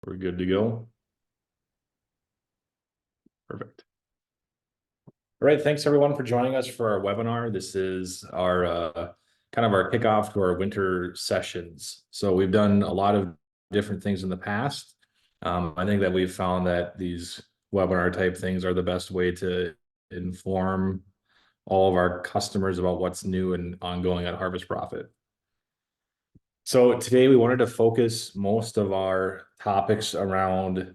We're good to go. Perfect. All right, thanks everyone for joining us for our webinar. This is our kind of our kickoff to our winter sessions. So we've done a lot of different things in the past. I think that we've found that these webinar type things are the best way to inform all of our customers about what's new and ongoing at Harvest Profit. So today we wanted to focus most of our topics around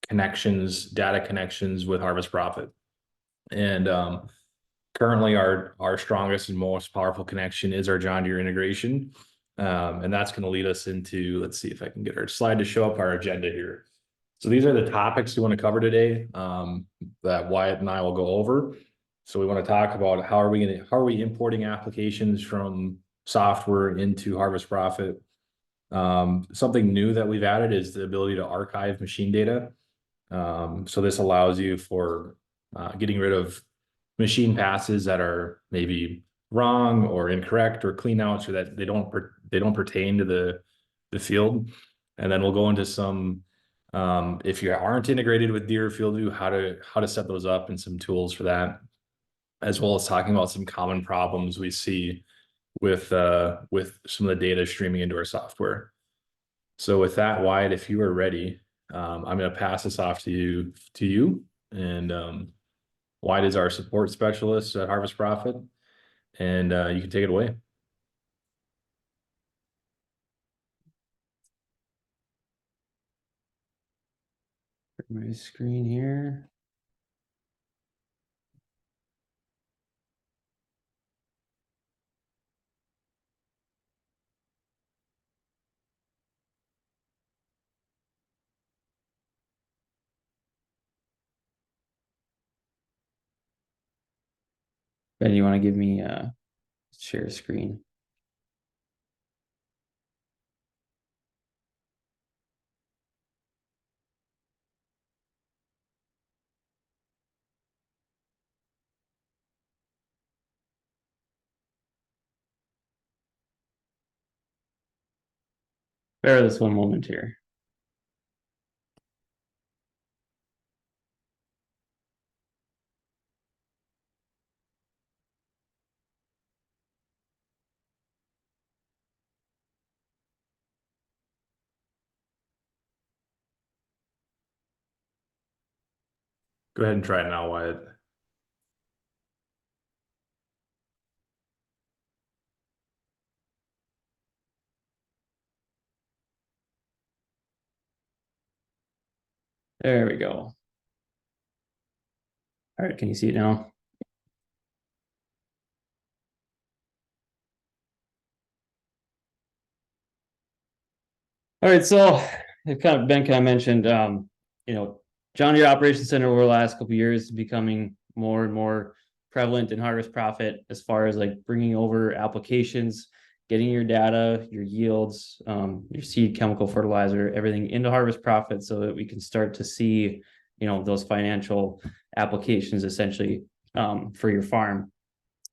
connections, data connections with Harvest Profit. And currently our strongest and most powerful connection is our John Deere integration. And that's going to lead us into, let's see if I can get our slide to show up our agenda here. So these are the topics we want to cover today that Wyatt and I will go over. So we want to talk about how are we importing applications from software into Harvest Profit. Something new that we've added is the ability to archive machine data. So this allows you for getting rid of machine passes that are maybe wrong or incorrect or clean outs, or that they don't pertain to the field. And then we'll go into some if you aren't integrated with Deere Field View, how to set those up and some tools for that, as well as talking about some common problems we see with some of the data streaming into our software. So with that, Wyatt, if you are ready, I'm going to pass this off to you. And Wyatt is our support specialist at Harvest Profit, and you can take it away. My screen here. Ben, you want to give me a share screen? Bear this one moment here. Go ahead and try it now, Wyatt. There we go. All right, can you see it now? All right, so Ben kind of mentioned, John Deere Operations Center over the last couple of years is becoming more and more prevalent in Harvest Profit as far as like bringing over applications, getting your data, your yields, your seed, chemical, fertilizer, everything into Harvest Profit so that we can start to see, those financial applications essentially for your farm.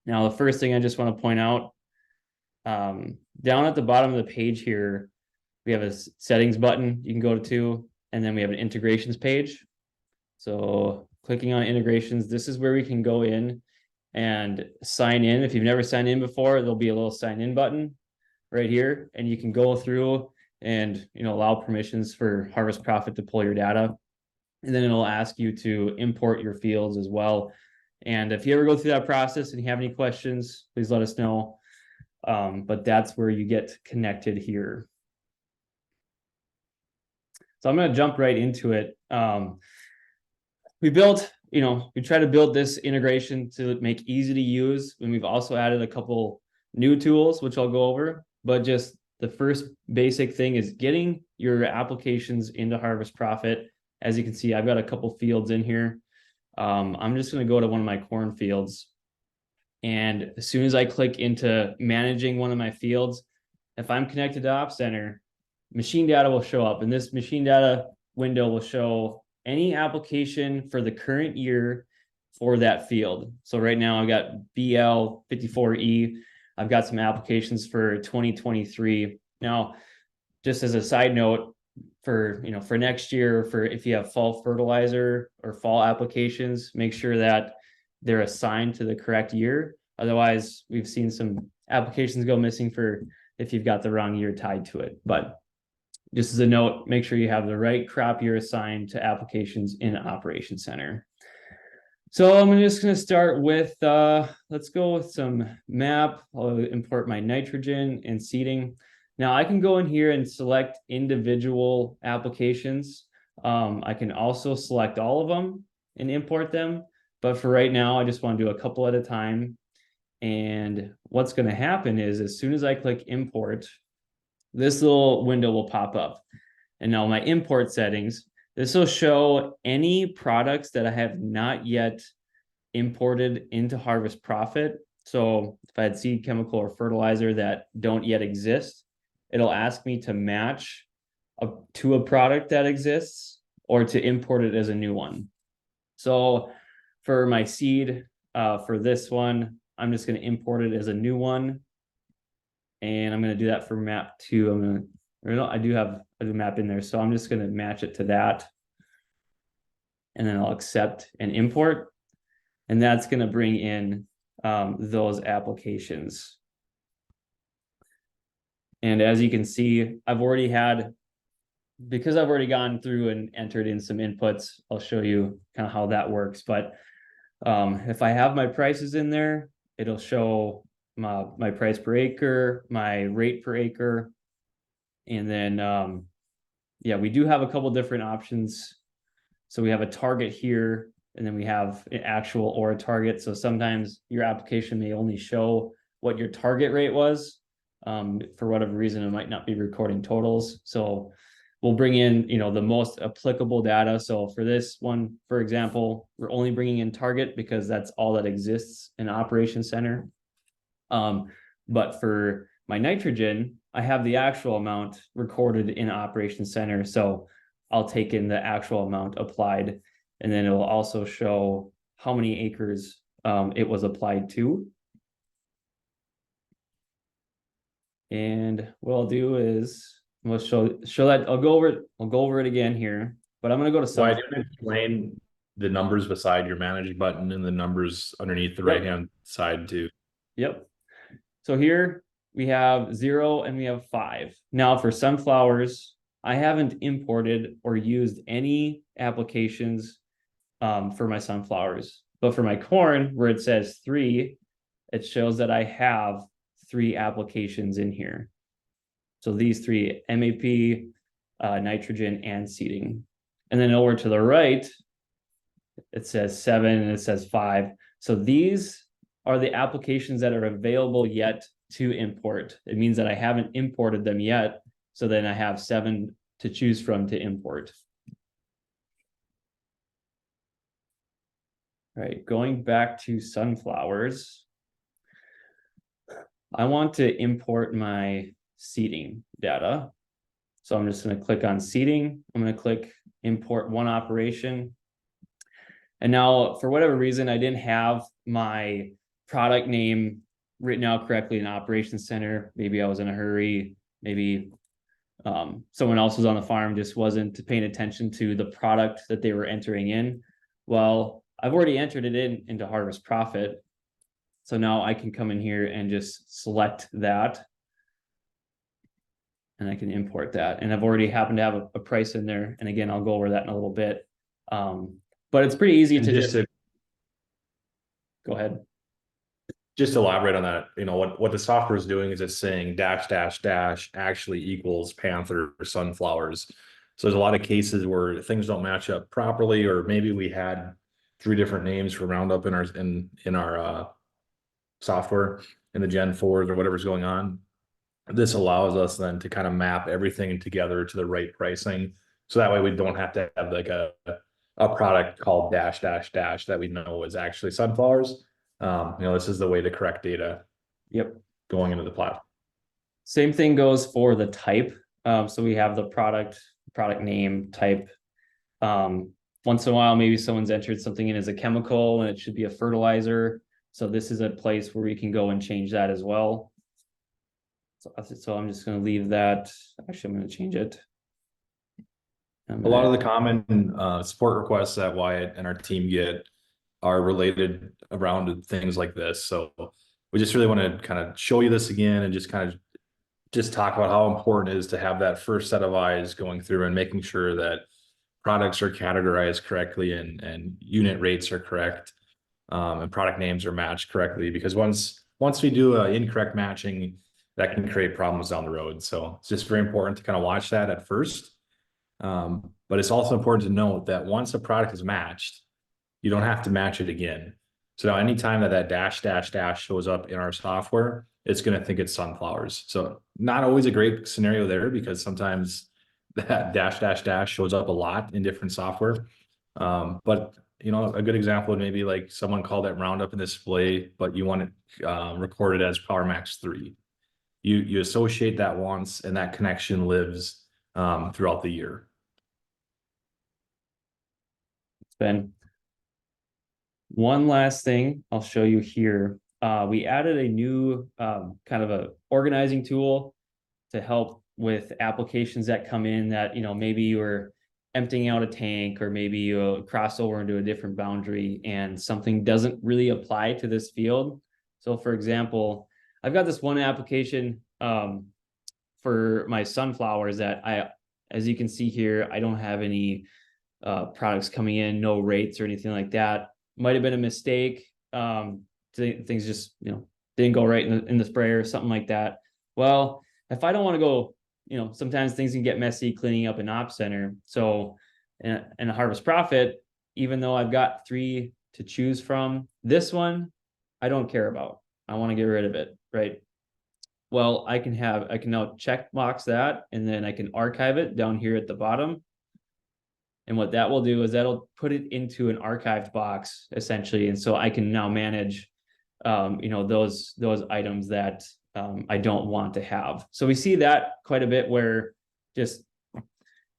Now, the first thing I just want to point out, down at the bottom of the page here, we have a settings button you can go to, and then we have an integrations page. So clicking on integrations, this is where we can go in and sign in. If you've never signed in before, there'll be a little sign in button right here, and you can go through and allow permissions for Harvest Profit to pull your data. And then it'll ask you to import your fields as well. And if you ever go through that process and you have any questions, please let us know. But that's where you get connected here. So I'm going to jump right into it. We try to build this integration to make easy to use. And we've also added a couple new tools, which I'll go over. But just the first basic thing is getting your applications into Harvest Profit. As you can see, I've got a couple fields in here. I'm just going to go to one of my corn fields. And as soon as I click into managing one of my fields, if I'm connected to Op Center, machine data will show up, and this machine data window will show any application for the current year for that field. So right now I've got BL54E. I've got some applications for 2023. Now, just as a side note, for, for next year, for if you have fall fertilizer or fall applications, make sure that they're assigned to the correct year. Otherwise, we've seen some applications go missing for if you've got the wrong year tied to it. But just as a note, make sure you have the right crop year assigned to applications in Operations Center. So I'm just going to start with, let's go with some MAP. I'll import my nitrogen and seeding. Now I can go in here and select individual applications. I can also select all of them and import them. But for right now, I just want to do a couple at a time. And what's going to happen is as soon as I click import, this little window will pop up. And now my import settings, this will show any products that I have not yet imported into Harvest Profit. So if I had seed, chemical, or fertilizer that don't yet exist, it'll ask me to match to a product that exists or to import it as a new one. So for my seed, for this one, I'm just going to import it as a new one. And I'm going to do that for map 2. I'm going to, or no, I do have a map in there. So I'm just going to match it to that. And then I'll accept and import. And that's going to bring in those applications. And as you can see, I've already had, because I've already gone through and entered in some inputs, I'll show you kind of how that works. But if I have my prices in there, it'll show my price per acre, my rate per acre. And then, yeah, we do have a couple different options. So we have a target here, and then we have an actual or a target. So sometimes your application may only show what your target rate was. For whatever reason, it might not be recording totals. So we'll bring in, the most applicable data. So for this one, for example, we're only bringing in target because that's all that exists in Operations Center. But for my nitrogen, I have the actual amount recorded in Operations Center. So I'll take in the actual amount applied, and then it will also show how many acres it was applied to. And what I'll do is we'll show that I'll go over it again here, but I'm going to go to So I didn't explain the numbers beside your manage button and the numbers underneath the right-hand side too. Yep. So here we have 0 and we have 5. Now for sunflowers, I haven't imported or used any applications for my sunflowers, but for my corn, where it says 3, it shows that I have 3 applications in here. So these 3, MAP, nitrogen, and seeding. And then over to the right, it says 7 and it says 5. So these are the applications that are available yet to import. It means that I haven't imported them yet. So then I have 7 to choose from to import. All right, going back to sunflowers, I want to import my seeding data. So I'm just going to click on seeding. I'm going to click import one operation. And now for whatever reason, I didn't have my product name written out correctly in Operations Center. Maybe I was in a hurry. Maybe someone else was on the farm, just wasn't paying attention to the product that they were entering in. Well, I've already entered it into Harvest Profit. So now I can come in here and just select that. And I can import that. And I've already happened to have a price in there. And again, I'll go over that in a little bit. But it's pretty easy to just go ahead. Just elaborate on that. What the software is doing is it's saying dash dash dash actually equals Panther or sunflowers. So there's a lot of cases where things don't match up properly, or maybe we had 3 different names for Roundup in our software in the Gen 4s or whatever's going on. This allows us then to kind of map everything together to the right pricing. So that way we don't have to have like a product called dash dash dash that we know is actually sunflowers. This is the way to correct data. Yep. Going into the platform. Same thing goes for the type. So we have the product name, type. Once in a while, maybe someone's entered something in as a chemical and it should be a fertilizer. So this is a place where we can go and change that as well. So I'm just going to leave that. Actually, I'm going to change it. A lot of the common support requests that Wyatt and our team get are related around things like this. So we just really want to kind of show you this again and just kind of just talk about how important it is to have that first set of eyes going through and making sure that products are categorized correctly and unit rates are correct, and product names are matched correctly. Because once we do incorrect matching, that can create problems down the road. So it's just very important to kind of watch that at first. But it's also important to note that once a product is matched, you don't have to match it again. So now anytime that dash dash dash shows up in our software, it's going to think it's sunflowers. So not always a great scenario there, because sometimes that dash dash dash shows up a lot in different software. But you know, a good example would maybe like someone called that Roundup in display, but you want it recorded as PowerMax 3. You associate that once, and that connection lives throughout the year. Ben, one last thing I'll show you here. We added a new kind of a organizing tool to help with applications that come in that, you know, maybe you were emptying out a tank, or maybe you cross over into a different boundary and something doesn't really apply to this field. So for example, I've got this one application for my sunflowers that as you can see here, I don't have any products coming in, no rates or anything like that. Might have been a mistake. Things just, you know, didn't go right in the sprayer, something like that. Well, if I don't want to go, you know, sometimes things can get messy cleaning up an op center. So in a harvest profit, even though I've got 3 to choose from, this one I don't care about. I want to get rid of it, right? Well, I can now check box that, and then I can archive it down here at the bottom. And what that will do is that'll put it into an archived box essentially. And so I can now manage, you know, those items that I don't want to have. So we see that quite a bit where just,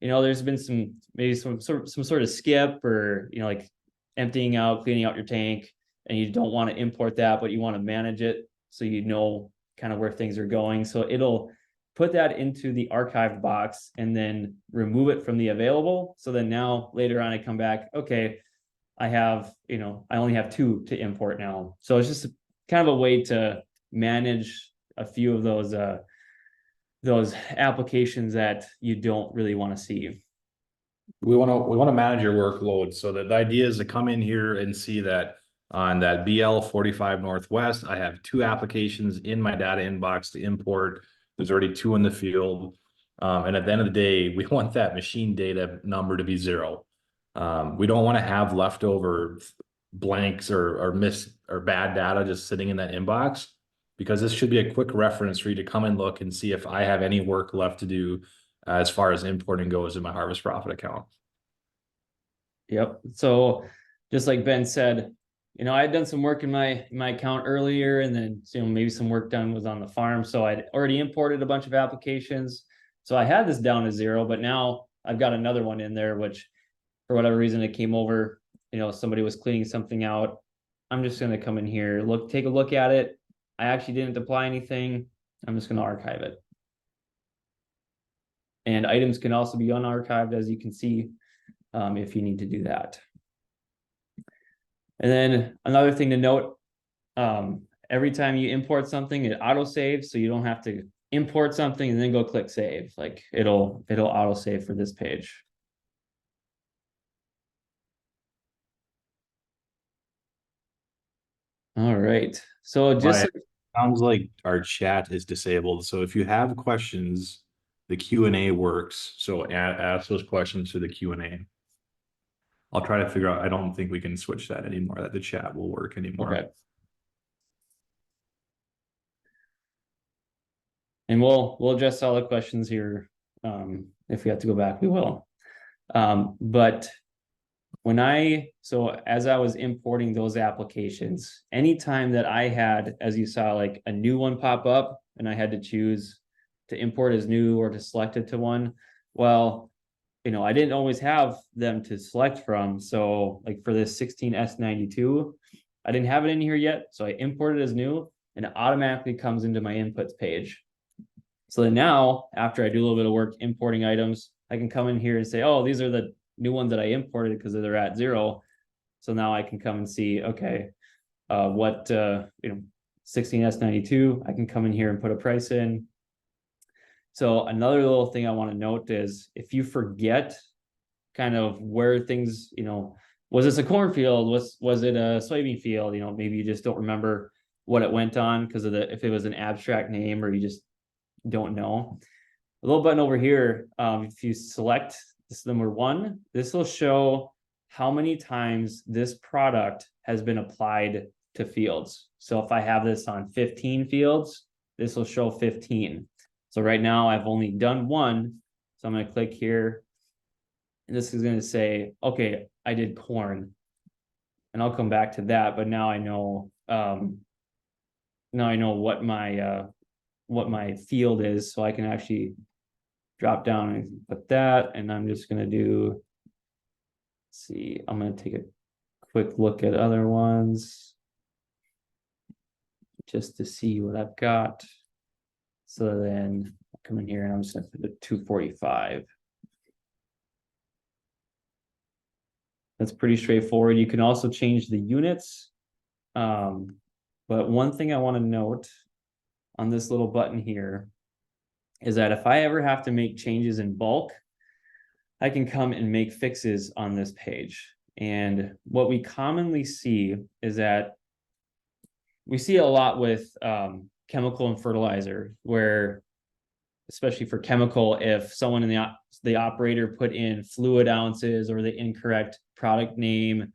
you know, there's been some sort of skip, or, you know, like emptying out, cleaning out your tank, and you don't want to import that, but you want to manage it so you know kind of where things are going. So it'll put that into the archived box and then remove it from the available. So then now later on I come back, okay, I have, you know, I only have 2 to import now. So it's just kind of a way to manage a few of those applications that you don't really want to see. We want to manage your workload. So that the idea is to come in here and see that on that BL 45 Northwest, I have 2 applications in my data inbox to import. There's already 2 in the field. And at the end of the day, we want that machine data number to be 0. We don't want to have leftover blanks or bad data just sitting in that inbox, because this should be a quick reference for you to come and look and see if I have any work left to do as far as importing goes in my harvest profit account. Yep. So just like Ben said, you know, I had done some work in my account earlier, and then, you know, maybe some work done was on the farm. So I'd already imported a bunch of applications. So I had this down to 0, but now I've got another one in there, which for whatever reason it came over, you know, somebody was cleaning something out. I'm just going to come in here, take a look at it. I actually didn't apply anything. I'm just going to archive it. And items can also be unarchived, as you can see, if you need to do that. And then another thing to note, every time you import something, it auto saves, so you don't have to import something and then go click save. Like it'll auto save for this page. All right. So just sounds like our chat is disabled. So if you have questions, the Q&A works. So ask those questions to the Q&A. I'll try to figure out. I don't think we can switch that anymore, that the chat will work anymore. Okay. And we'll address all the questions here. If we have to go back, we will. But as I was importing those applications, anytime that I had, as you saw, like a new one pop up and I had to choose to import as new or to select it to one, well, you know, I didn't always have them to select from. So like for this 16S92, I didn't have it in here yet. So I imported as new, and it automatically comes into my inputs page. So then now, after I do a little bit of work importing items, I can come in here and say, oh, these are the new ones that I imported because they're at 0. So now I can come and see, okay, what 16S92, I can come in here and put a price in. So another little thing I want to note is if you forget kind of where things, was this a cornfield? Was it a soybean field? Maybe you just don't remember what it went on because of if it was an abstract name or you just don't know. A little button over here, if you select this number 1, this will show how many times this product has been applied to fields. So if I have this on 15 fields, this will show 15. So right now I've only done 1. So I'm going to click here. And this is going to say, okay, I did corn. And I'll come back to that, but now I know what my field is, so I can actually drop down and put that. And I'm just going to do, let's see, I'm going to take a quick look at other ones just to see what I've got. So then I'll come in here and I'm just going to put the 245. That's pretty straightforward. You can also change the units. But one thing I want to note on this little button here is that if I ever have to make changes in bulk, I can come and make fixes on this page. And what we commonly see is that we see a lot with chemical and fertilizer, where especially for chemical, if someone in the operator put in fluid ounces or the incorrect product name,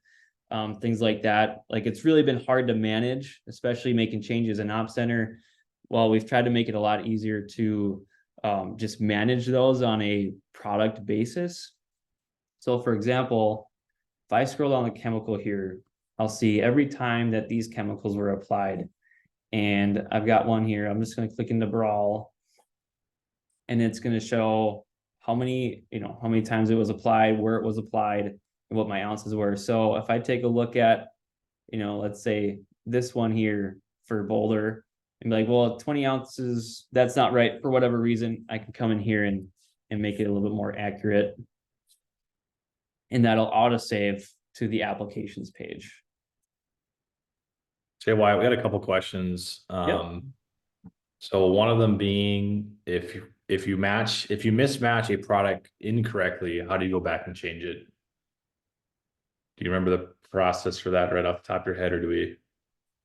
things like that, like it's really been hard to manage, especially making changes in Op Center. Well, we've tried to make it a lot easier to just manage those on a product basis. So for example, if I scroll down the chemical here, I'll see every time that these chemicals were applied. And I've got one here. I'm just going to click into Brawl. And it's going to show how many times it was applied, where it was applied, and what my ounces were. So if I take a look at, let's say this one here for Boulder, and be like, well, 20 ounces, that's not right for whatever reason, I can come in here and make it a little bit more accurate. And that'll autosave to the applications page. Jay Wyatt, we had a couple questions. Yep. So one of them being, if you mismatch a product incorrectly, how do you go back and change it? Do you remember the process for that right off the top of your head, or do we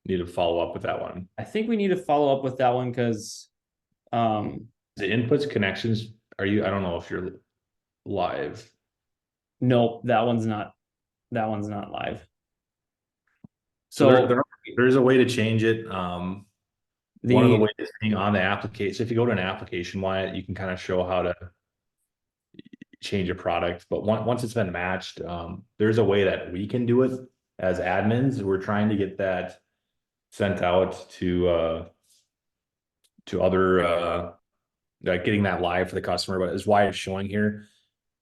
need to follow up with that one? I think we need to follow up with that one because the inputs connections, I don't know if you're live. Nope, that one's not live. So there's a way to change it. One of the ways is being on the application. So if you go to an application, Wyatt, you can kind of show how to change a product. But once it's been matched, there's a way that we can do it as admins. We're trying to get that sent out to other like getting that live for the customer. But as Wyatt's showing here,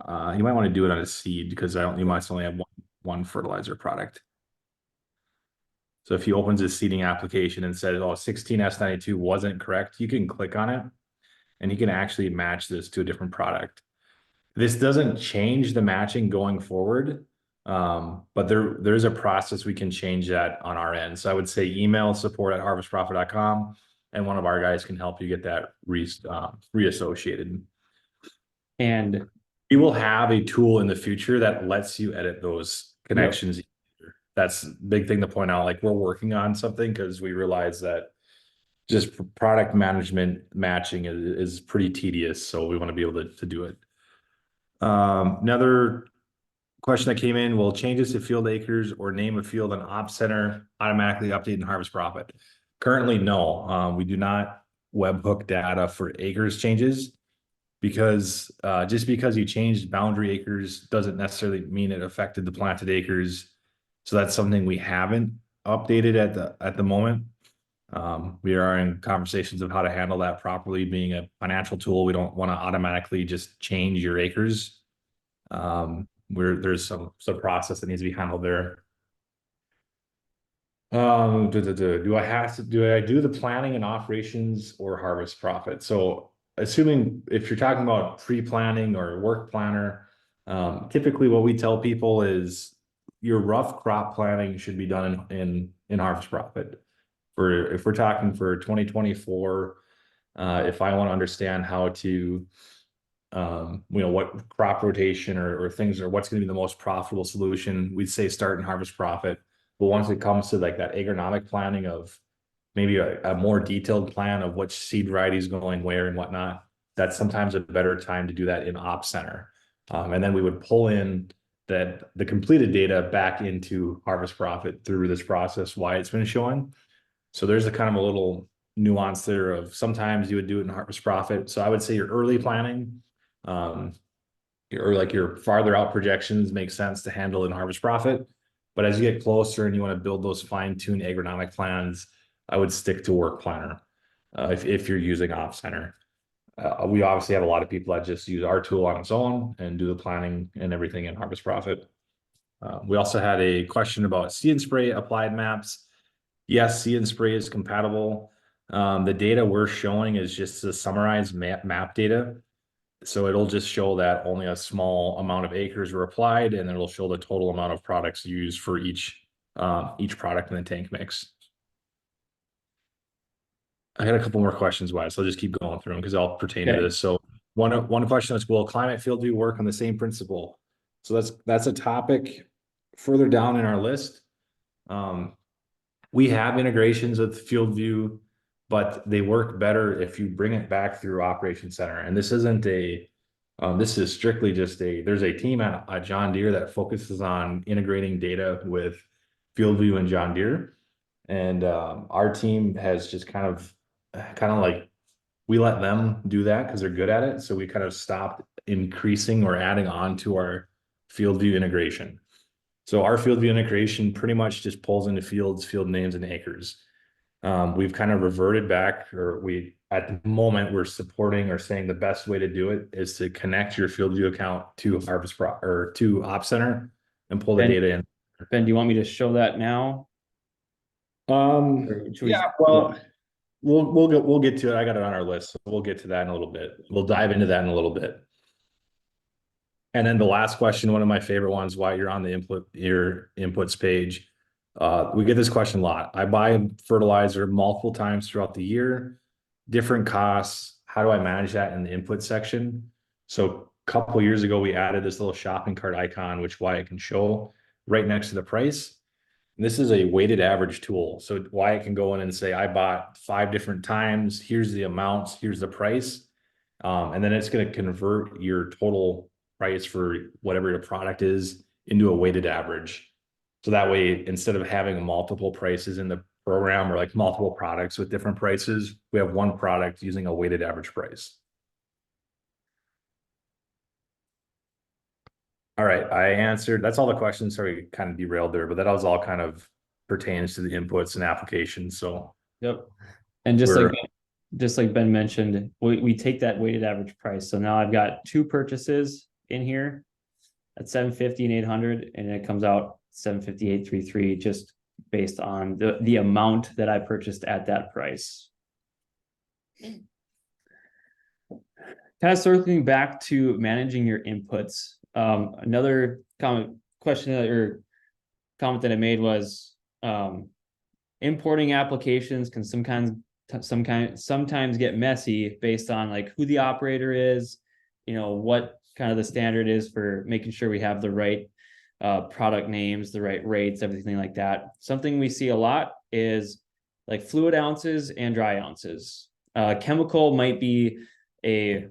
you might want to do it on a seed because you might only have one fertilizer product. So if he opens his seeding application and says, oh, 16S92 wasn't correct, you can click on it and he can actually match this to a different product. This doesn't change the matching going forward, but there's a process we can change that on our end. So I would say email support@harvestprofit.com and one of our guys can help you get that reassociated. And we will have a tool in the future that lets you edit those connections. Yep. That's a big thing to point out. Like we're working on something because we realize that just product management matching is pretty tedious. So we want to be able to do it. Another question that came in, will changes to field acres or name of field on Op Center automatically update in Harvest Profit? Currently, no. We do not webhook data for acres changes because just because you changed boundary acres doesn't necessarily mean it affected the planted acres. So that's something we haven't updated at the moment. We are in conversations of how to handle that properly. Being a financial tool, we don't want to automatically just change your acres. There's some process that needs to be handled there. Do I do the planning and operations or Harvest Profit? So assuming if you're talking about pre-planning or work planner, typically what we tell people is your rough crop planning should be done in harvest profit. For if we're talking for 2024, if I want to understand how to what crop rotation or things or what's going to be the most profitable solution, we'd say start in harvest profit. But once it comes to like that agronomic planning of maybe a more detailed plan of which seed variety is going where and whatnot, that's sometimes a better time to do that in Ops Center. And then we would pull in the completed data back into harvest profit through this process, why it's been showing. So there's a kind of a little nuance there of sometimes you would do it in harvest profit. So I would say your early planning, um, or like your farther out projections make sense to handle in harvest profit. But as you get closer and you want to build those fine-tuned agronomic plans, I would stick to work planner if you're using Ops Center. We obviously have a lot of people that just use our tool on its own and do the planning and everything in harvest profit. We also had a question about See and Spray applied maps. Yes, See and Spray is compatible. The data we're showing is just the summarized map data. So it'll just show that only a small amount of acres were applied, and it'll show the total amount of products used for each product in the tank mix. I had a couple more questions, Wes, so I'll just keep going through them because they all pertain to Okay. this. So one question is, will climate field view work on the same principle? So that's a topic further down in our list. We have integrations with field view, but they work better if you bring it back through Operation Center. And this isn't this is strictly just there's a team at John Deere that focuses on integrating data with field view and John Deere. And our team has just kind of like we let them do that because they're good at it. So we kind of stopped increasing or adding on to our field view integration. So our field view integration pretty much just pulls into fields, field names, and acres. We've kind of reverted back, or at the moment we're supporting or saying the best way to do it is to connect your field view account to Harvest Pro or to Ops Center and pull the Ben, data in. Ben, do you want me to show that now? Or should we? Yeah, well, we'll get to it. I got it on our list, so we'll get to that in a little bit. We'll dive into that in a little bit. And then the last question, one of my favorite ones, while you're on your inputs page, we get this question a lot. I buy fertilizer multiple times throughout the year, different costs. How do I manage that in the input section? So a couple years ago, we added this little shopping cart icon, which Wyatt can show right next to the price. And this is a weighted average tool. So Wyatt can go in and say, I bought 5 different times. Here's the amounts. Here's the price. And then it's going to convert your total price for whatever your product is into a weighted average. So that way, instead of having multiple prices in the program or like multiple products with different prices, we have one product using a weighted average price. All right, I answered. That's all the questions. Sorry, kind of derailed there, but that was all kind of pertains to the inputs and applications. So Yep. And we're just like Ben mentioned, we take that weighted average price. So now I've got 2 purchases in here at 750 and 800, and it comes out 758.33 just based on the amount that I purchased at that price. Kind of circling back to managing your inputs. Another comment that I made was importing applications can sometimes get messy based on like who the operator is, what kind of the standard is for making sure we have the right product names, the right rates, everything like that. Something we see a lot is like fluid ounces and dry ounces. Chemical might be a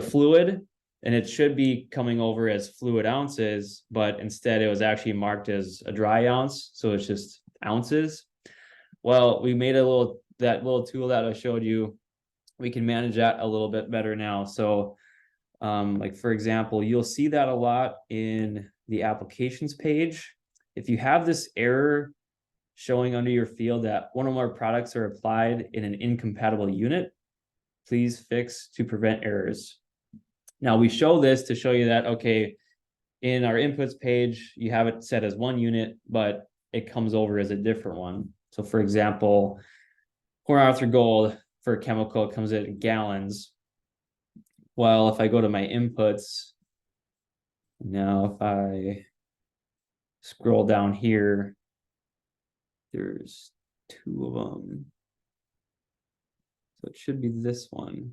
fluid, and it should be coming over as fluid ounces, but instead it was actually marked as a dry ounce, so it's just ounces. Well, we made that little tool that I showed you. We can manage that a little bit better now. So like for example, you'll see that a lot in the applications page. If you have this error showing under your field that one or more products are applied in an incompatible unit, please fix to prevent errors. Now we show this to show you that, okay, in our inputs page, you have it set as one unit, but it comes over as a different one. So for example, Corn Arthur Gold, for chemical, it comes in gallons. Well, if I go to my inputs, now if I scroll down here, there's 2 of them. So it should be this one.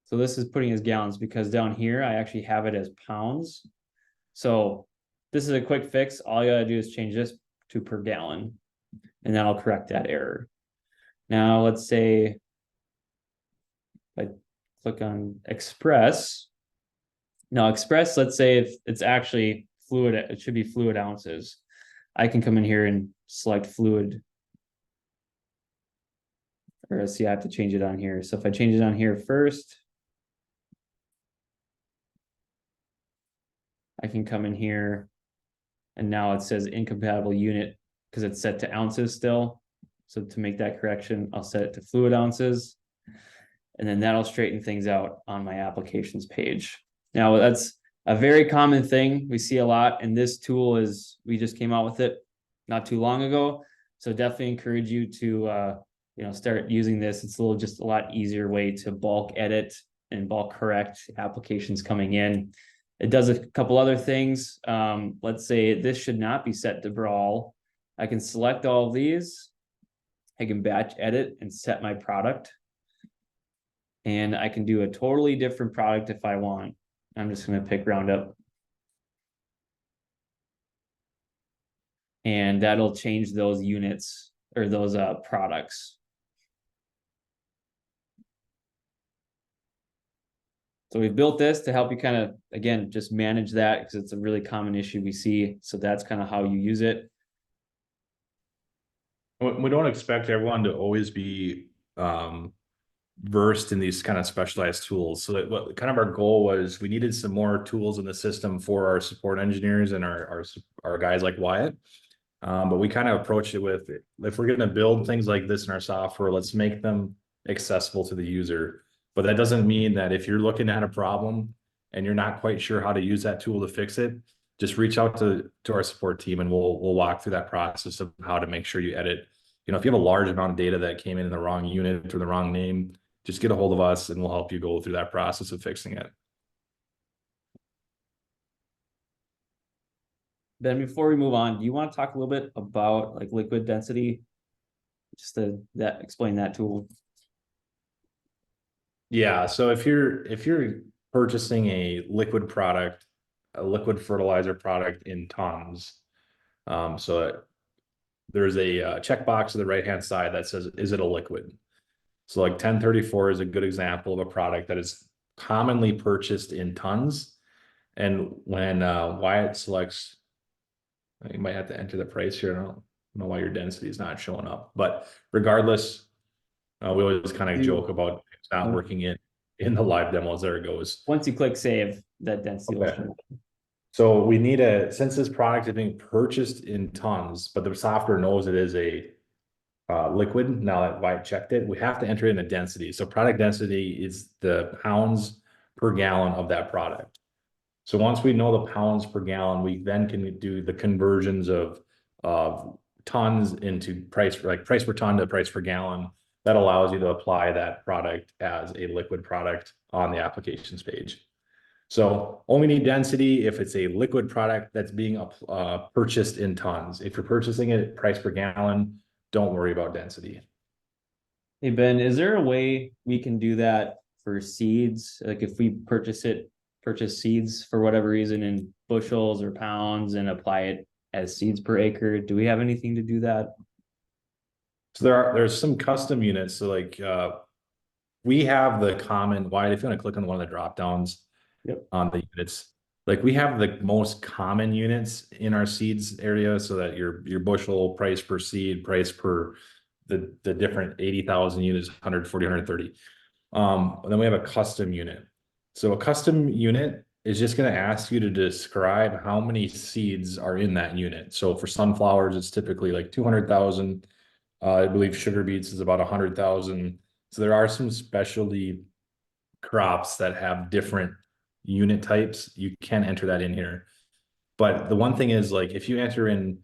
So this is putting as gallons because down here, I actually have it as pounds. So this is a quick fix. All you gotta do is change this to per gallon, and that'll correct that error. Now, let's say if I click on Express. Now, Express, let's say if it's actually fluid, it should be fluid ounces. I can come in here and select fluid. Or see, I have to change it on here. So if I change it on here first, I can come in here and now it says incompatible unit because it's set to ounces still. So to make that correction, I'll set it to fluid ounces. And then that'll straighten things out on my applications page. Now, that's a very common thing we see a lot. And this tool we just came out with it not too long ago. So definitely encourage you to start using this. It's just a lot easier way to bulk edit and bulk correct applications coming in. It does a couple other things. Let's say this should not be set to brawl. I can select all of these. I can batch edit and set my product. And I can do a totally different product if I want. I'm just going to pick Roundup. And that'll change those units or those products. So we've built this to help you kind of, again, just manage that because it's a really common issue we see. So that's kind of how you use it. We don't expect everyone to always be versed in these kind of specialized tools. So that what kind of our goal was, we needed some more tools in the system for our support engineers and our guys like Wyatt. But we kind of approached it with, if we're going to build things like this in our software, let's make them accessible to the user. But that doesn't mean that if you're looking at a problem and you're not quite sure how to use that tool to fix it, just reach out to our support team and we'll walk through that process of how to make sure you edit. If you have a large amount of data that came in the wrong unit or the wrong name, just get a hold of us and we'll help you go through that process of fixing it. Ben, before we move on, do you want to talk a little bit about like liquid density? Just to explain that tool. Yeah, so if you're purchasing a liquid product, a liquid fertilizer product in tons, so there's a checkbox to the right-hand side that says, is it a liquid? So like 1034 is a good example of a product that is commonly purchased in tons. And when Wyatt selects, you might have to enter the price here. I don't know why your density is not showing up, but regardless, we always kind of joke about it's not working in the live demos. There it goes. Once you click save, that density will show up. So we need since this product is being purchased in tons, but the software knows it is a liquid. Now that Wyatt checked it, we have to enter in a density. So product density is the pounds per gallon of that product. So once we know the pounds per gallon, we then can do the conversions of tons into price, like price per ton to price per gallon. That allows you to apply that product as a liquid product on the applications page. So only need density if it's a liquid product that's being purchased in tons. If you're purchasing it price per gallon, don't worry about density. Hey, Ben, is there a way we can do that for seeds? Like if we purchase seeds for whatever reason in bushels or pounds and apply it as seeds per acre, do we have anything to do that? So there's some custom units. So like we have the common, Wyatt, if you want to click on one of the drop downs on the units, like we have the most common units in our seeds area, so that your bushel price per seed, price per the different 80,000 units, 140, 130. And then we have a custom unit. So a custom unit is just going to ask you to describe how many seeds are in that unit. So for sunflowers, it's typically like 200,000. I believe sugar beets is about 100,000. So there are some specialty crops that have different unit types. You can enter that in here. But the one thing is, like, if you enter in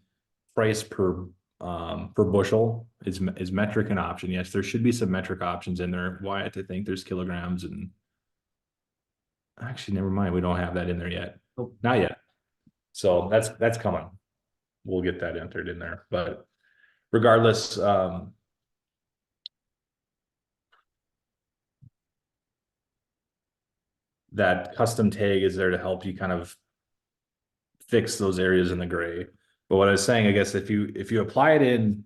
price per per bushel is metric an option? Yes, there should be some metric options in there. Wyatt, I think there's kilograms and actually, never mind. We don't have that in there yet. Nope. Not yet. So that's coming. We'll get that entered in there. But regardless, that custom tag is there to help you kind of fix those areas in the gray. But what I was saying, I guess if you apply it in,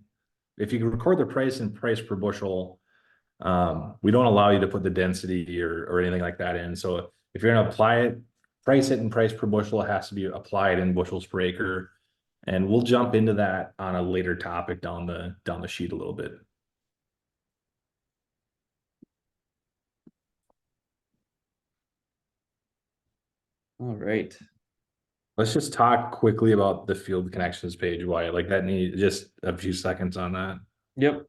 if you record the price and price per bushel, we don't allow you to put the density or anything like that in. So if you're gonna apply it, price it in price per bushel, it has to be applied in bushels per acre. And we'll jump into that on a later topic down the sheet a little bit. All right. Let's just talk quickly about the field connections page. Why, like that need just a few seconds on that. Yep.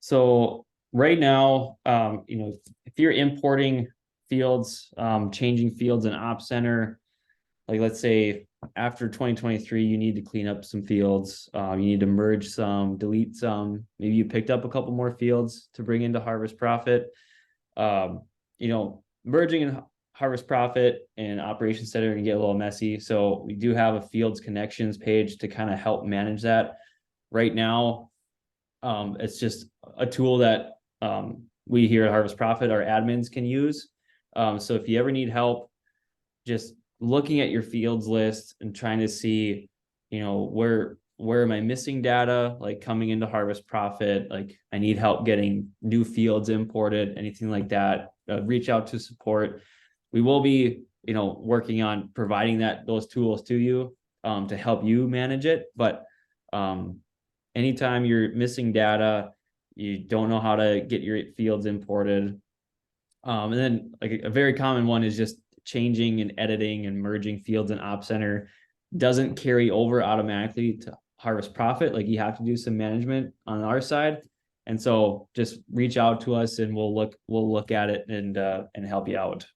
So right now, if you're importing fields, changing fields in Op Center, like let's say after 2023, you need to clean up some fields, you need to merge some, delete some, maybe you picked up a couple more fields to bring into Harvest Profit. Merging in Harvest Profit and Operations Center can get a little messy. So we do have a fields connections page to kind of help manage that. Right now, it's just a tool that we here at Harvest Profit, our admins can use. So if you ever need help, just looking at your fields list and trying to see, where am I missing data, like coming into Harvest Profit, like I need help getting new fields imported, anything like that, reach out to support. We will be, working on providing those tools to you to help you manage it. But anytime you're missing data, you don't know how to get your fields imported. And then like a very common one is just changing and editing and merging fields in Op Center doesn't carry over automatically to Harvest Profit. Like you have to do some management on our side. And so just reach out to us and we'll look at it and help you out.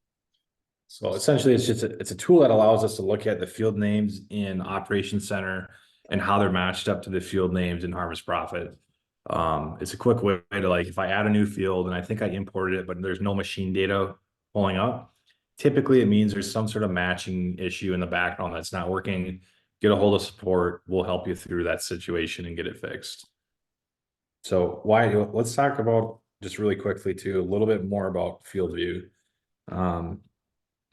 So essentially it's a tool that allows us to look at the field names in Operations Center and how they're matched up to the field names in Harvest Profit. It's a quick way to, like, if I add a new field and I think I imported it, but there's no machine data pulling up, typically it means there's some sort of matching issue in the background that's not working. Get a hold of support. We'll help you through that situation and get it fixed. So let's talk about just really quickly too, a little bit more about field view.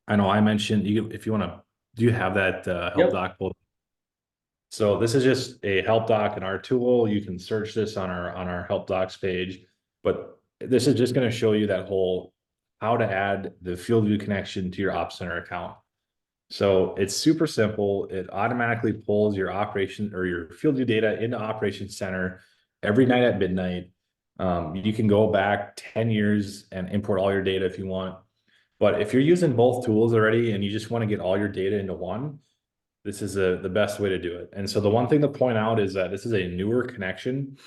I know I mentioned if you want to, do you have that help doc pulled? So this is just a help doc in our tool. You can search this on our help docs page, but this is just going to show you that whole how to add the field view connection to your Op Center account. So it's super simple. It automatically pulls your operation or your field view data into Operations Center every night at midnight. You can go back 10 years and import all your data if you want. But if you're using both tools already and you just want to get all your data into one, this is the best way to do it. And so the one thing to point out is that this is a newer connection.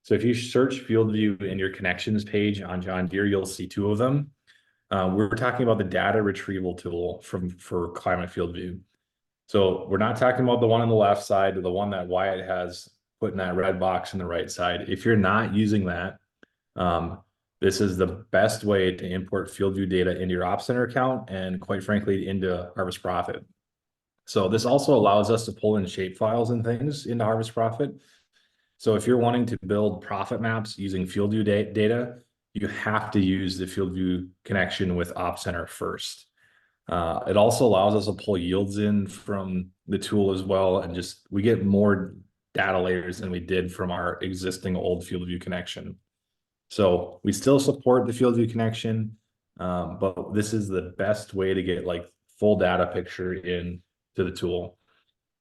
So if you search field view in your connections page on John Deere, you'll see two of them. We're talking about the data retrieval tool for Climate Field View. So we're not talking about the one on the left side or the one that Wyatt has put in that red box on the right side. If you're not using that, this is the best way to import field view data into your Op Center account and, quite frankly, into Harvest Profit. So this also allows us to pull in shape files and things into Harvest Profit. So if you're wanting to build profit maps using field view data, you have to use the field view connection with Op Center first. It also allows us to pull yields in from the tool as well, and we get more data layers than we did from our existing old field view connection. So we still support the field view connection, but this is the best way to get like full data picture in to the tool.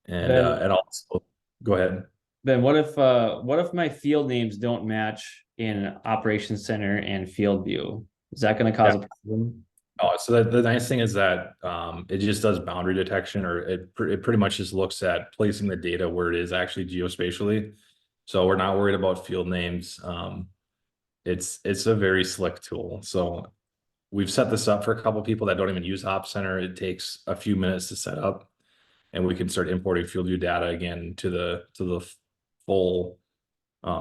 And also go ahead. Ben, what if my field names don't match in Operations Center and Field View? Is that going to cause a problem? Oh, so the nice thing is that it just does boundary detection, or it pretty much just looks at placing the data where it is actually geospatially. So we're not worried about field names. It's a very slick tool. So we've set this up for a couple of people that don't even use Op Center. It takes a few minutes to set up. and we can start importing field view data again to the full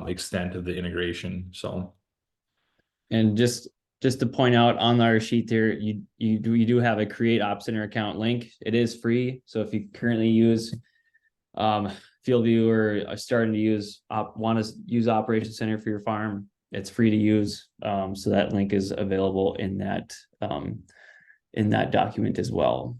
extent of the integration. So. And just to point out on our sheet there, you do have a create Op Center account link. It is free. So if you currently use FieldView or are starting to want to use Operations Center for your farm, it's free to use. So that link is available in that document as well.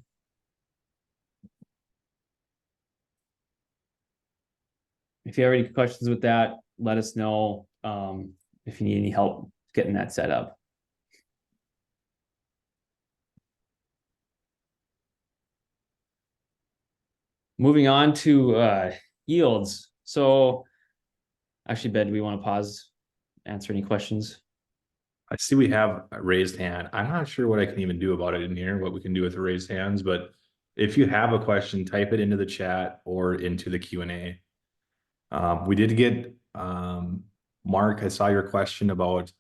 If you have any questions with that, let us know if you need any help getting that set up. Moving on to yields. So actually, Ben, do we want to pause, answer any questions? I see we have a raised hand. I'm not sure what I can even do about it in here, what we can do with the raised hands, but if you have a question, type it into the chat or into the Q&A. We did get, Mark, I saw your question about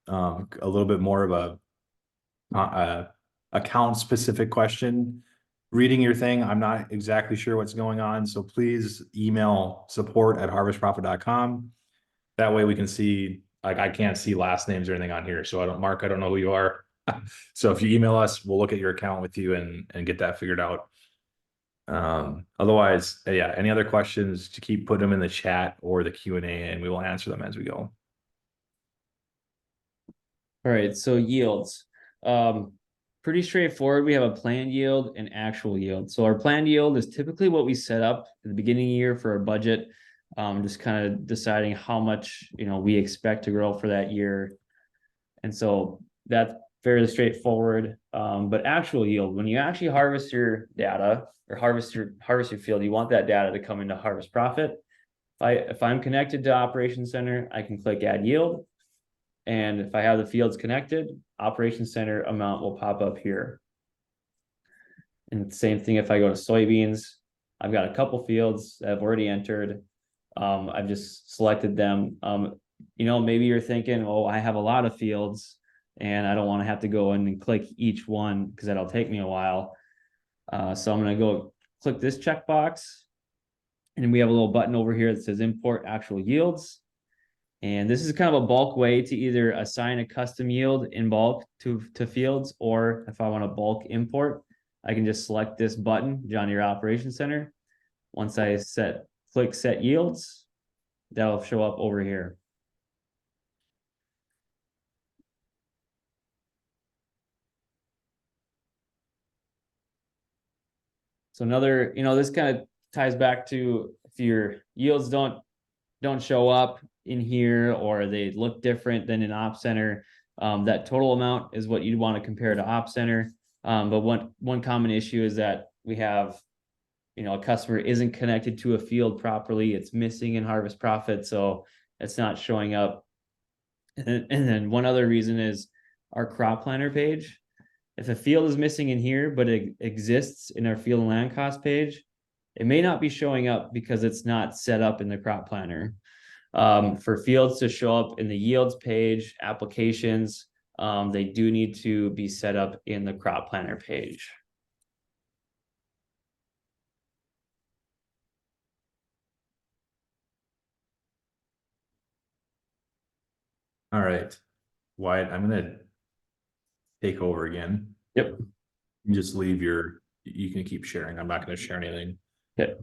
a little bit more of a account specific question. Reading your thing, I'm not exactly sure what's going on, so please email support@harvestprofit.com. That way we can see, like, I can't see last names or anything on here, so Mark, I don't know who you are. So if you email us, we'll look at your account with you and get that figured out. Otherwise, yeah, any other questions, to keep putting them in the chat or the Q&A, and we will answer them as we go. All right, so yields. Pretty straightforward. We have a planned yield and actual yield. So our planned yield is typically what we set up at the beginning of the year for our budget. Just kind of deciding how much we expect to grow for that year. And so that's fairly straightforward. But actual yield, when you actually harvest your data or harvest your field, you want that data to come into Harvest Profit. If I'm connected to Operations Center, I can click Add Yield. And if I have the fields connected, Operations Center amount will pop up here. And same thing if I go to soybeans, I've got a couple fields that I've already entered. I've just selected them. Maybe you're thinking, oh, I have a lot of fields and I don't want to have to go in and click each one because that'll take me a while. So I'm going to go click this checkbox. And we have a little button over here that says Import Actual Yields. And this is kind of a bulk way to either assign a custom yield in bulk to fields, or if I want to bulk import, I can just select this button, John Deere Operations Center. Once I click Set Yields, that'll show up over here. So another, this kind of ties back to if your yields don't show up in here or they look different than in Op Center, that total amount is what you'd want to compare to Op Center. But one common issue is that we have, a customer isn't connected to a field properly. It's missing in Harvest Profit, so it's not showing up. And then one other reason is our crop planner page. If a field is missing in here, but it exists in our field and land cost page, it may not be showing up because it's not set up in the crop planner. For fields to show up in the yields page, applications, they do need to be set up in the crop planner page. All right, Wyatt, I'm gonna take over again. Yep. Just leave you can keep sharing. I'm not gonna share anything. Yep.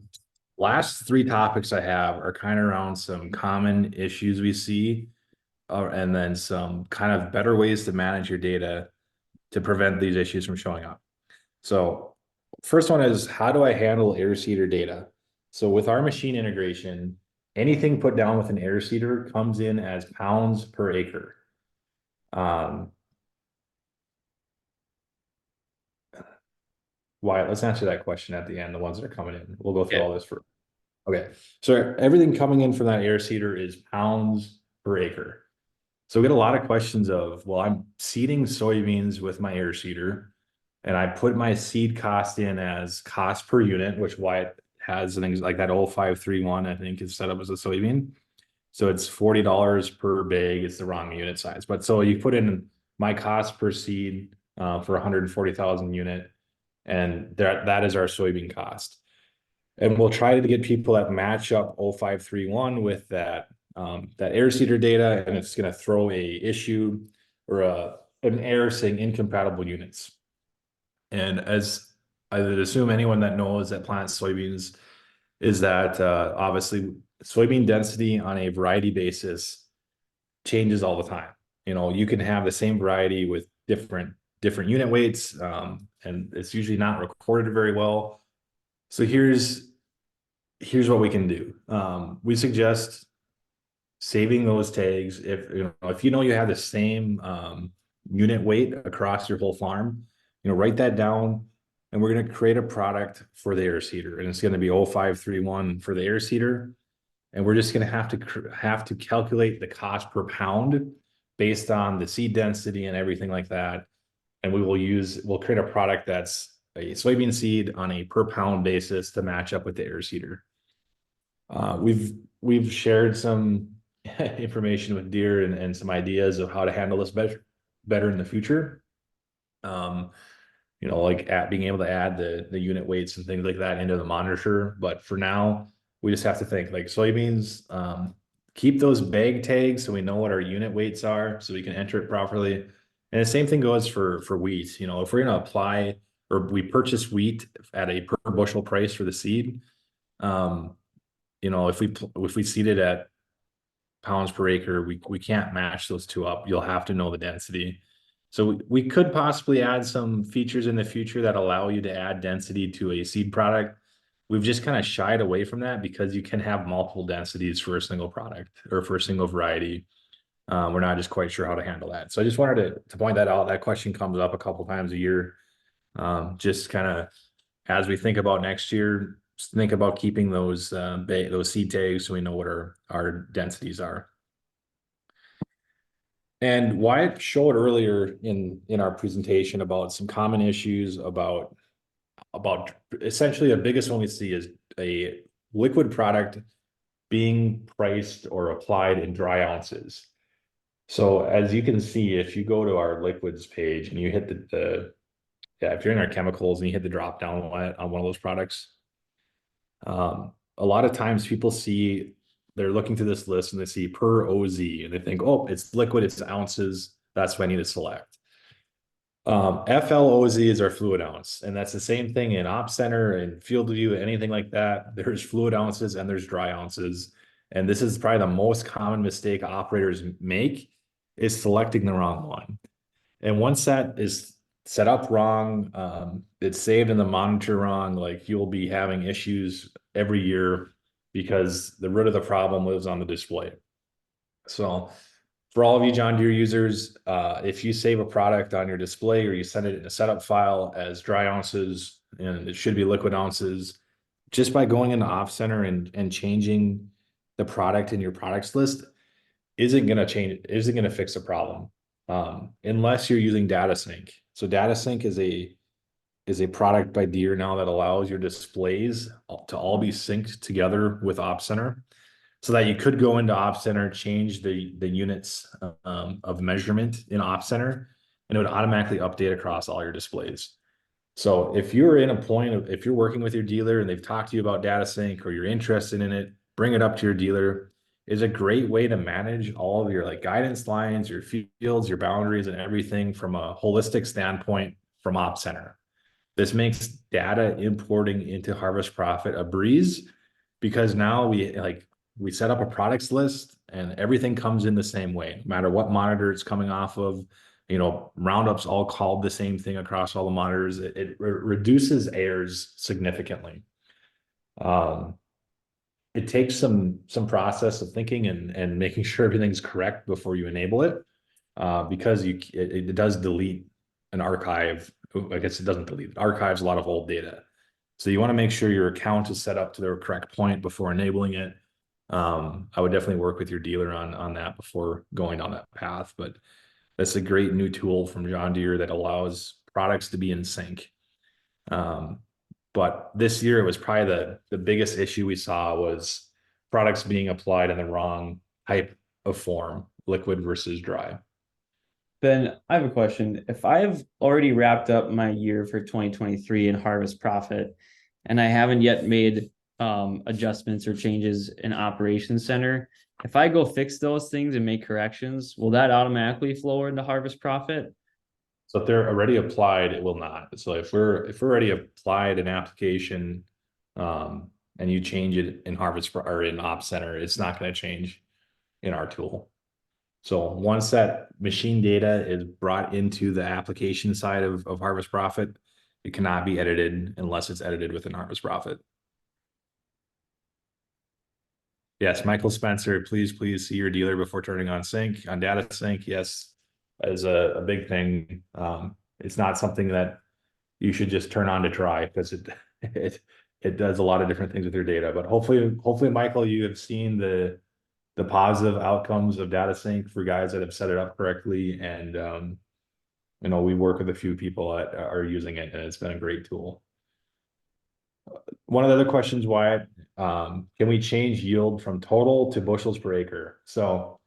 Last three topics I have are kind of around some common issues we see, and then some kind of better ways to manage your data to prevent these issues from showing up. So first one is, how do I handle air seeder data? So with our machine integration, anything put down with an air seeder comes in as pounds per acre. Wyatt, let's answer that question at the end, the ones that are coming in. We'll go through all this for. Okay, so everything coming in from that air seeder is pounds per acre. So we get a lot of questions of, well, I'm seeding soybeans with my air seeder, and I put my seed cost in as cost per unit, which Wyatt has things like that 0531, I think, is set up as a soybean. So it's $40 per bag. It's the wrong unit size. But so you put in my cost per seed for 140,000 unit. And that is our soybean cost. And we'll try to get people that match up 0531 with that air seeder data, and it's going to throw a issue or an error saying incompatible units. And as I would assume anyone that knows that plants soybeans is that obviously soybean density on a variety basis changes all the time. You know, you can have the same variety with different unit weights, and it's usually not recorded very well. So here's what we can do. We suggest saving those tags if you know you have the same unit weight across your whole farm. You know, write that down, and we're going to create a product for the air seeder, and it's going to be 0531 for the air seeder. And we're just going to have to calculate the cost per pound based on the seed density and everything like that. And we'll create a product that's a soybean seed on a per pound basis to match up with the air seeder. We've shared some information with Deere and some ideas of how to handle this better in the future. You know, like being able to add the unit weights and things like that into the monitor. But for now, we just have to think like soybeans, keep those bag tags so we know what our unit weights are so we can enter it properly. And the same thing goes for wheat. You know, if we're going to apply or we purchase wheat at a per bushel price for the seed, you know, if we seed it at pounds per acre, we can't match those two up. You'll have to know the density. So we could possibly add some features in the future that allow you to add density to a seed product. We've just kind of shied away from that because you can have multiple densities for a single product or for a single variety. We're not just quite sure how to handle that. So I just wanted to point that out. That question comes up a couple times a year. Just kind of as we think about next year, think about keeping those seed tags so we know what our densities are. And Wyatt showed earlier in our presentation about some common issues about essentially the biggest one we see is a liquid product being priced or applied in dry ounces. So as you can see, if you go to our liquids page and you hit if you're in our chemicals and you hit the drop down on one of those products, a lot of times people they're looking through this list and they see per OZ and they think, oh, it's liquid, it's ounces. That's what I need to select. FLOZ is our fluid ounce, and that's the same thing in Op Center and Field View, anything like that. There's fluid ounces and there's dry ounces. And this is probably the most common mistake operators make is selecting the wrong one. And once that is set up wrong, it's saved in the monitor wrong, like you'll be having issues every year because the root of the problem lives on the display. So for all of you John Deere users, if you save a product on your display or you send it in a setup file as dry ounces and it should be liquid ounces, just by going into Off Center and changing the product in your products list isn't going to fix the problem, unless you're using Data Sync. So Data Sync is a product by Deere now that allows your displays to all be synced together with Op Center, so that you could go into Op Center, change the units of measurement in Op Center, and it would automatically update across all your displays. So if you're if you're working with your dealer and they've talked to you about Data Sync or you're interested in it, bring it up to your dealer. Is a great way to manage all of your like guidance lines, your fields, your boundaries, and everything from a holistic standpoint from Op Center. This makes data importing into Harvest Profit a breeze because now we set up a products list and everything comes in the same way, no matter what monitor it's coming off of. You know, Roundup's all called the same thing across all the monitors. It reduces errors significantly. It takes some process of thinking and making sure everything's correct before you enable it, because it does delete an archive. I guess it doesn't delete, it archives a lot of old data. So you want to make sure your account is set up to the correct point before enabling it. I would definitely work with your dealer on that before going down that path. But that's a great new tool from John Deere that allows products to be in sync. But this year it was probably the biggest issue we saw was products being applied in the wrong type of form, liquid versus dry. Ben, I have a question. If I've already wrapped up my year for 2023 in harvest profit, and I haven't yet made adjustments or changes in operations center, if I go fix those things and make corrections, will that automatically flow into harvest profit? So if they're already applied, it will not. So if we're already applied an application, and you change it in or in Op Center, it's not going to change in our tool. So once that machine data is brought into the application side of Harvest Profit, it cannot be edited unless it's edited within Harvest Profit. Yes, Michael Spencer, please see your dealer before turning on sync, on data sync. Yes, that is a big thing. It's not something that you should just turn on to try, because it does a lot of different things with your data. But hopefully, Michael, you have seen the positive outcomes of data sync for guys that have set it up correctly. And we work with a few people that are using it, and it's been a great tool. One of the other questions, Wyatt, can we change yield from total to bushels per acre? So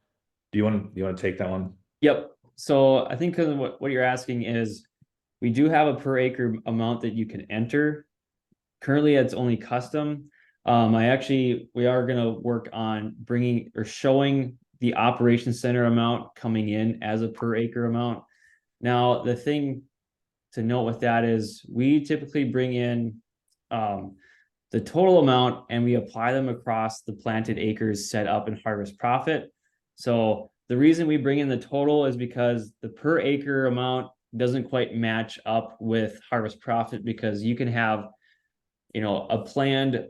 do you want to take that one? Yep. So I think what you're asking is we do have a per acre amount that you can enter. Currently, it's only custom. We are going to work on bringing or showing the operation center amount coming in as a per acre amount. Now, the thing to note with that is we typically bring in the total amount and we apply them across the planted acres set up in harvest profit. So the reason we bring in the total is because the per acre amount doesn't quite match up with harvest profit, because you can have, a planned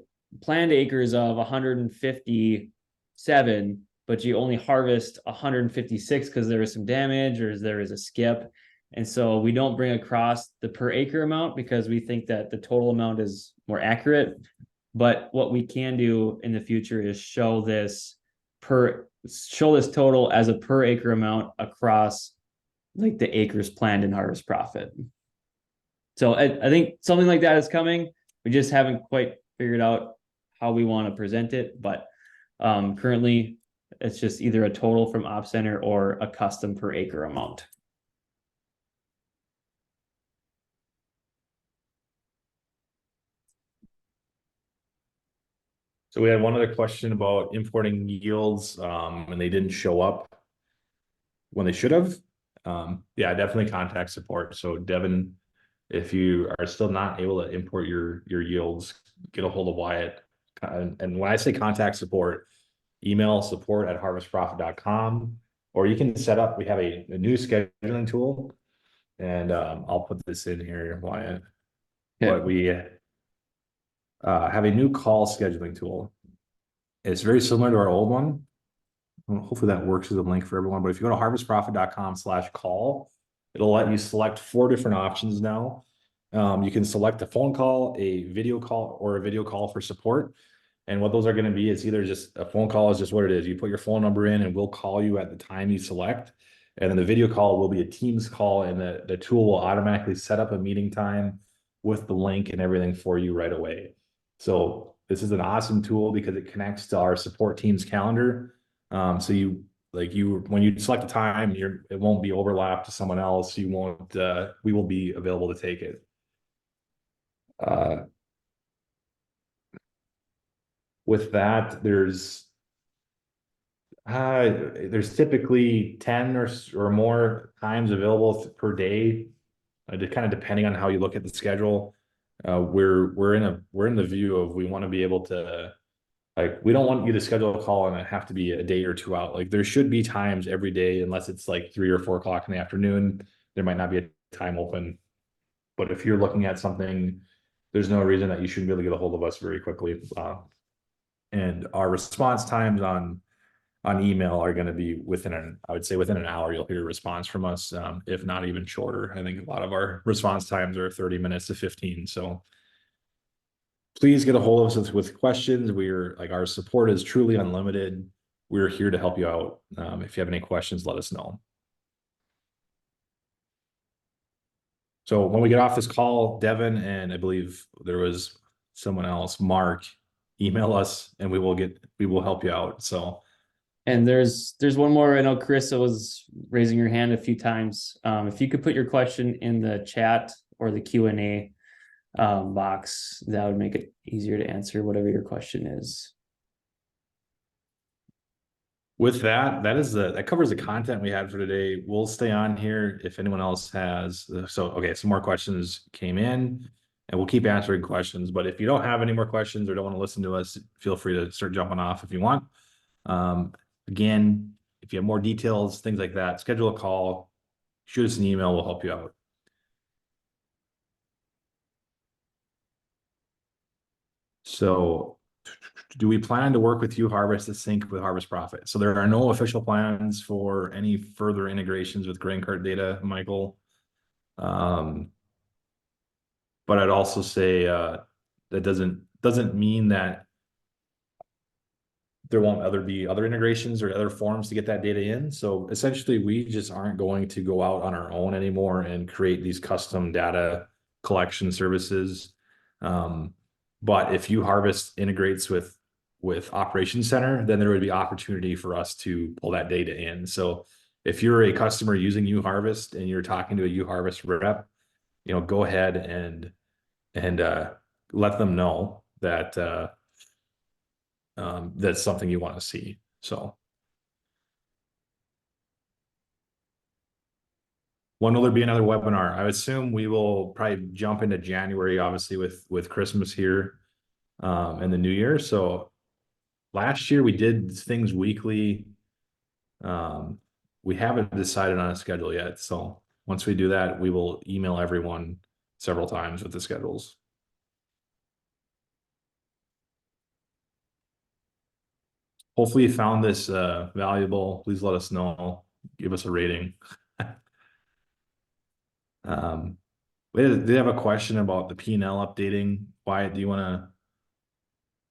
acres of 157, but you only harvest 156 because there was some damage or there is a skip. And so we don't bring across the per acre amount because we think that the total amount is more accurate. But what we can do in the future is show this total as a per acre amount across like the acres planned in harvest profit. So I think something like that is coming. We just haven't quite figured out how we want to present it, but currently it's just either a total from Op Center or a custom per acre amount. So we had one other question about importing yields, and they didn't show up when they should have. Yeah, definitely contact support. So Devin, if you are still not able to import your yields, get a hold of Wyatt. And when I say contact support, email support@harvestprofit.com, or you can set up, we have a new scheduling tool, and I'll put this in here, Wyatt. But we have a new call scheduling tool. It's very similar to our old one. Well, hopefully that works as a link for everyone. But if you go to harvestprofit.com/call, it'll let you select 4 different options now. You can select a phone call, a video call, or a video call for support. And what those are going to be is either just a phone call is just what it is. You put your phone number in and we'll call you at the time you select. And then the video call will be a Teams call, and the tool will automatically set up a meeting time with the link and everything for you right away. So this is an awesome tool because it connects to our support team's calendar. So when you select a time, it won't be overlapped to someone else. We will be available to take it. With that, there's typically 10 or more times available per day, just kind of depending on how you look at the schedule. We're in the view of, we want to be able to, like, we don't want you to schedule a call and it have to be a day or two out. Like, there should be times every day, unless it's like 3 or 4 o'clock in the afternoon, there might not be a time open. But if you're looking at something, there's no reason that you shouldn't be able to get a hold of us very quickly. And our response times on email are going to be within an hour. You'll hear a response from us, if not even shorter. I think a lot of our response times are 30 minutes to 15. So please get a hold of us with questions. Our support is truly unlimited. We're here to help you out. If you have any questions, let us know. So when we get off this call, Devin, and I believe there was someone else, Mark, email us and we will help you out. So And there's one more. I know Carissa was raising her hand a few times. If you could put your question in the chat or the Q&A box, that would make it easier to answer whatever your question is. With that, that covers the content we had for today. We'll stay on here if anyone else has. So, okay, some more questions came in, and we'll keep answering questions. But if you don't have any more questions or don't want to listen to us, feel free to start jumping off if you want. Again, if you have more details, things like that, schedule a call, shoot us an email. We'll help you out. So, do we plan to work with Harvest to sync with Harvest Profit? So there are no official plans for any further integrations with grain cart data, Michael. But I'd also say that doesn't mean that there won't be other integrations or other forms to get that data in. So essentially, we just aren't going to go out on our own anymore and create these custom data collection services. But if Harvest integrates with Operations Center, then there would be opportunity for us to pull that data in. So if you're a customer using Harvest and you're talking to a Harvest rep, go ahead and let them know that that's something you want to see. So when will there be another webinar? I assume we will probably jump into January, obviously with Christmas here and the New Year. So last year we did things weekly. We haven't decided on a schedule yet. So once we do that, we will email everyone several times with the schedules. Hopefully you found this valuable. Please let us know. Give us a rating. They have a question about the P&L updating. Wyatt, do you want to? I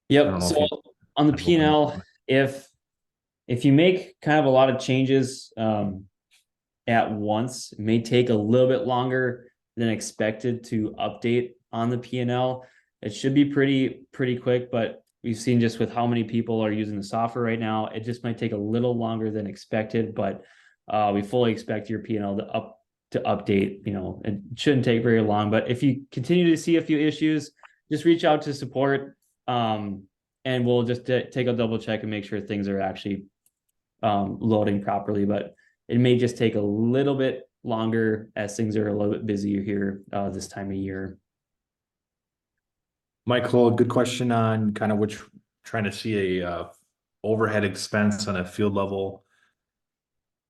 Yep. don't know So if you on the have open- P&L, if you make kind of a lot of changes at once, it may take a little bit longer than expected to update on the P&L. It should be pretty quick, but we've seen just with how many people are using the software right now, it just might take a little longer than expected, but we fully expect your P&L to update. It shouldn't take very long, but if you continue to see a few issues, just reach out to support, and we'll just take a double check and make sure things are actually loading properly. But it may just take a little bit longer as things are a little bit busier here this time of year. Michael, good question on kind of trying to see a overhead expense on a field level.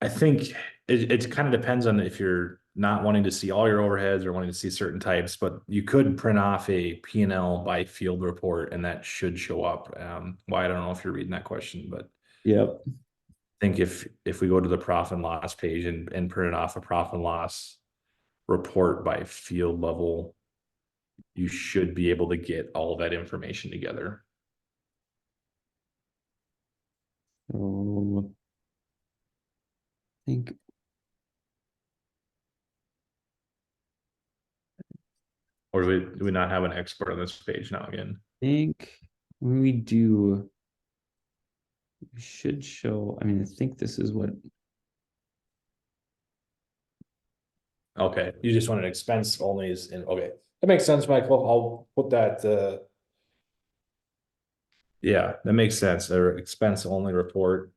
I think it kind of depends on if you're not wanting to see all your overheads or wanting to see certain types, but you could print off a P&L by field report and that should show up. Why, I don't know if you're reading that question, but Yep. I think if we go to the profit and loss page and print off a profit and loss report by field level, you should be able to get all of that information together. I think Or do we not have an expert on this page now again? when we do, we should show. I think this is what. Okay, you just want an expense only is in, okay. That makes sense, Michael. I'll put that, yeah, that makes sense. Their expense only report.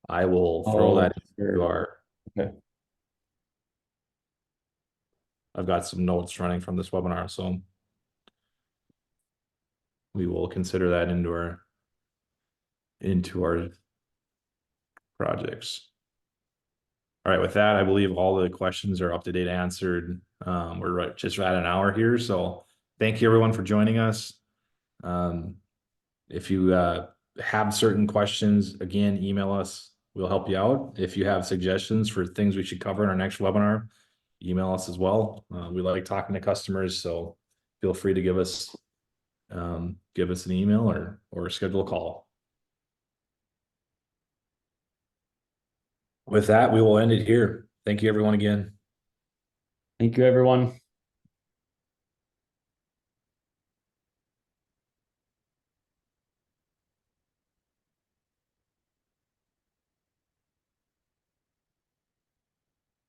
I will throw that into sure. our, Okay. I've got some notes running from this webinar, so we will consider that into our projects. All right, with that, I believe all the questions are up to date answered. We're just at an hour here, so thank you everyone for joining us. If you have certain questions, again, email us. We'll help you out. If you have suggestions for things we should cover in our next webinar, email us as well. We like talking to customers, so feel free to give us an email or schedule a call. With that, we will end it here. Thank you, everyone, again. Thank you, everyone.